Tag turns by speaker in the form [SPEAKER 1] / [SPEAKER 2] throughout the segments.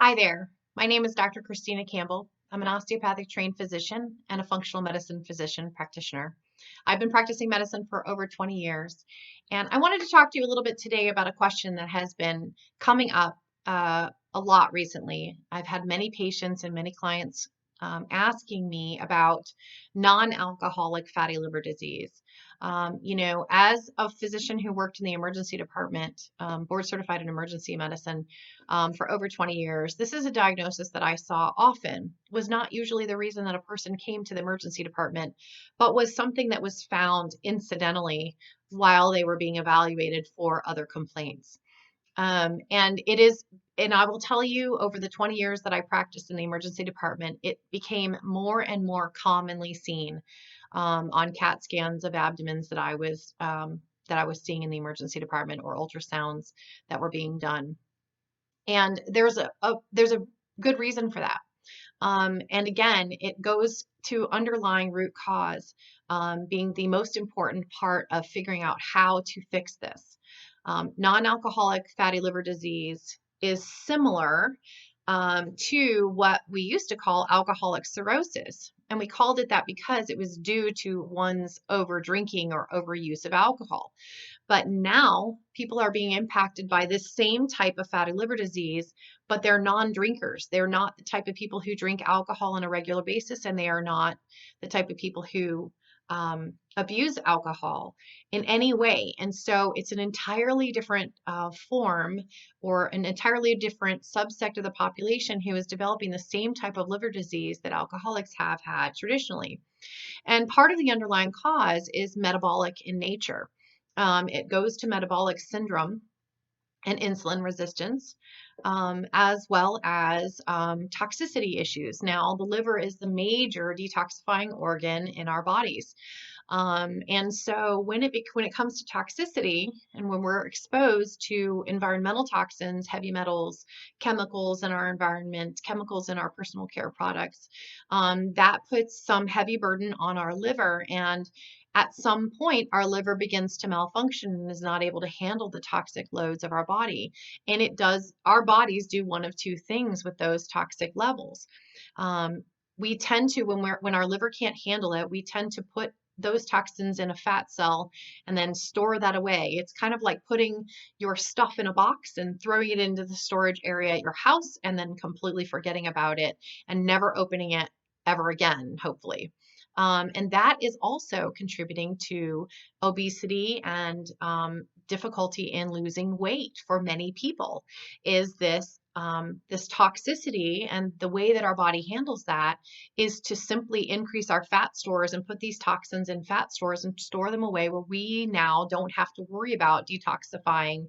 [SPEAKER 1] Hi there. My name is Dr. Christina Campbell. I'm an osteopathic trained physician and a functional medicine physician practitioner. I've been practicing medicine for over 20 years, and I wanted to talk to you a little bit today about a question that has been coming up a lot recently. I've had many patients and many clients asking me about non-alcoholic fatty liver disease. As a physician who worked in the emergency department, board certified in emergency medicine, for over 20 years. This is a diagnosis that I saw often, was not usually the reason that a person came to the emergency department, but was something that was found incidentally while they were being evaluated for other complaints. And I will tell you, over the 20 years that I practiced in the emergency department, it became more and more commonly seen on CAT scans of abdomens that I was seeing in the emergency department, or ultrasounds that were being done. And there's a good reason for that. And again, it goes to underlying root cause being the most important part of figuring out how to fix this. Non-alcoholic fatty liver disease is similar to what we used to call alcoholic cirrhosis. And we called it that because it was due to one's over drinking or overuse of alcohol. But now people are being impacted by this same type of fatty liver disease, but they're non-drinkers. They're not the type of people who drink alcohol on a regular basis, and they are not the type of people who abuse alcohol in any way. And so it's an entirely different form, or an entirely different subsect of the population who is developing the same type of liver disease that alcoholics have had traditionally. And part of the underlying cause is metabolic in nature. It goes to metabolic syndrome and insulin resistance, as well as toxicity issues. Now, the liver is the major detoxifying organ in our bodies. And so when it comes to toxicity, and when we're exposed to environmental toxins, heavy metals, chemicals in our environment, chemicals in our personal care products, that puts some heavy burden on our liver. And at some point, our liver begins to malfunction and is not able to handle the toxic loads of our body. And our bodies do one of two things with those toxic levels. We tend to, when our liver can't handle it, we tend to put those toxins in a fat cell and then store that away. It's kind of like putting your stuff in a box and throwing it into the storage area at your house and then completely forgetting about it and never opening it ever again, hopefully. And that is also contributing to obesity and difficulty in losing weight for many people, is this toxicity. And the way that our body handles that is to simply increase our fat stores and put these toxins in fat stores and store them away, where we now don't have to worry about detoxifying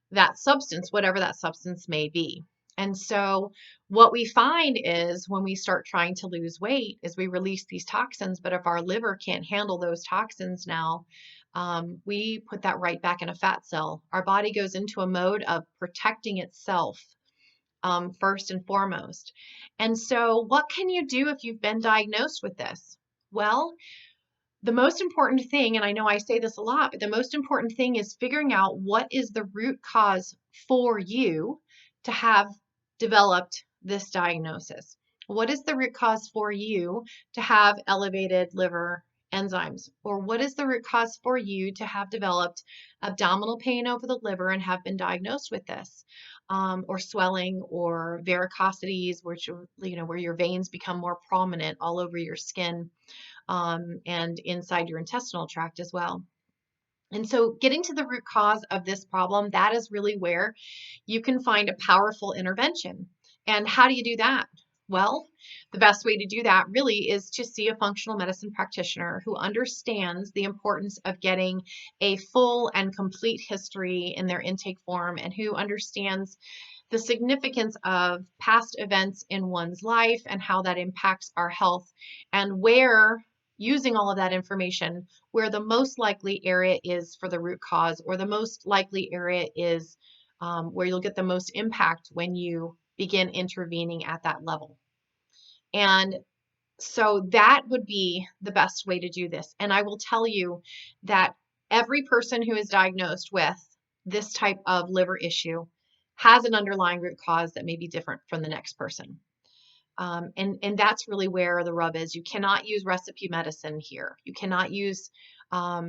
[SPEAKER 1] that substance, whatever that substance may be. And so what we find is, when we start trying to lose weight, is we release these toxins, but if our liver can't handle those toxins now, we put that right back in a fat cell. Our body goes into a mode of protecting itself, first and foremost. And so what can you do if you've been diagnosed with this? Well, the most important thing, and I know I say this a lot, but the most important thing is figuring out what is the root cause for you to have developed this diagnosis. What is the root cause for you to have elevated liver enzymes? Or what is the root cause for you to have developed abdominal pain over the liver and have been diagnosed with this? Or swelling, or varicosities, which, where your veins become more prominent all over your skin, and inside your intestinal tract as well. And so getting to the root cause of this problem, that is really where you can find a powerful intervention. And how do you do that? Well, the best way to do that really is to see a functional medicine practitioner who understands the importance of getting a full and complete history in their intake form, and who understands the significance of past events in one's life and how that impacts our health, and where, using all of that information, where the most likely area is for the root cause, or the most likely area is where you'll get the most impact when you begin intervening at that level. And so that would be the best way to do this. And I will tell you that every person who is diagnosed with this type of liver issue has an underlying root cause that may be different from the next person. And that's really where the rub is. You cannot use recipe medicine here. You cannot use, a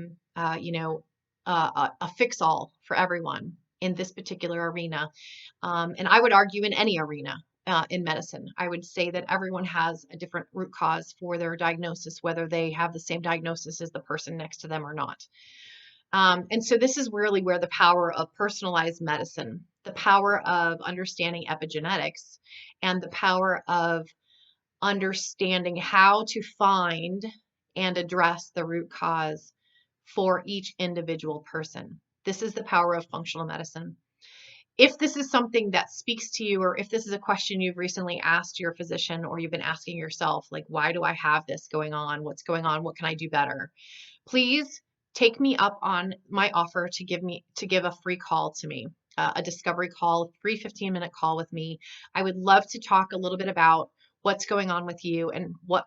[SPEAKER 1] fix-all for everyone in this particular arena. And I would argue in any arena in medicine. I would say that everyone has a different root cause for their diagnosis, whether they have the same diagnosis as the person next to them or not. And so this is really where the power of personalized medicine, the power of understanding epigenetics, and the power of understanding how to find and address the root cause for each individual person. This is the power of functional medicine. If this is something that speaks to you, or if this is a question you've recently asked your physician, or you've been asking yourself, like, why do I have this going on? What's going on? What can I do better? Please take me up on my offer to give a free call to me, a discovery call, a free 15-minute call with me. I would love to talk a little bit about what's going on with you and what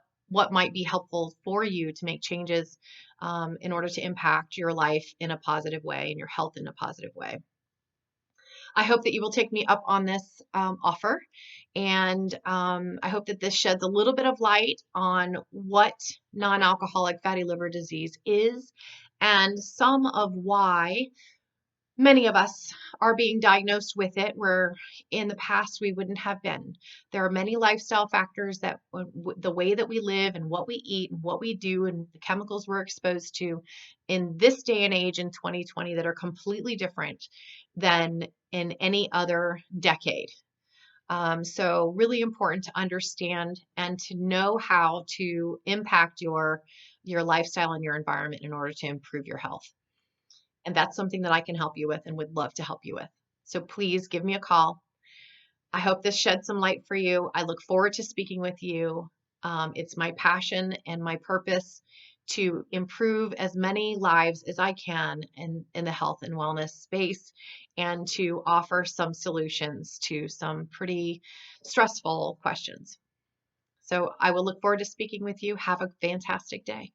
[SPEAKER 1] might be helpful for you to make changes in order to impact your life in a positive way and your health in a positive way. I hope that you will take me up on this offer, and I hope that this sheds a little bit of light on what non-alcoholic fatty liver disease is and some of why many of us are being diagnosed with it where in the past we wouldn't have been. There are many lifestyle factors that the way that we live and what we eat and what we do and the chemicals we're exposed to in this day and age in 2020 that are completely different than in any other decade. So really important to understand and to know how to impact your lifestyle and your environment in order to improve your health. And that's something that I can help you with and would love to help you with. So please give me a call. I hope this sheds some light for you. I look forward to speaking with you. It's my passion and my purpose to improve as many lives as I can in the health and wellness space, and to offer some solutions to some pretty stressful questions. So I will look forward to speaking with you. Have a fantastic day.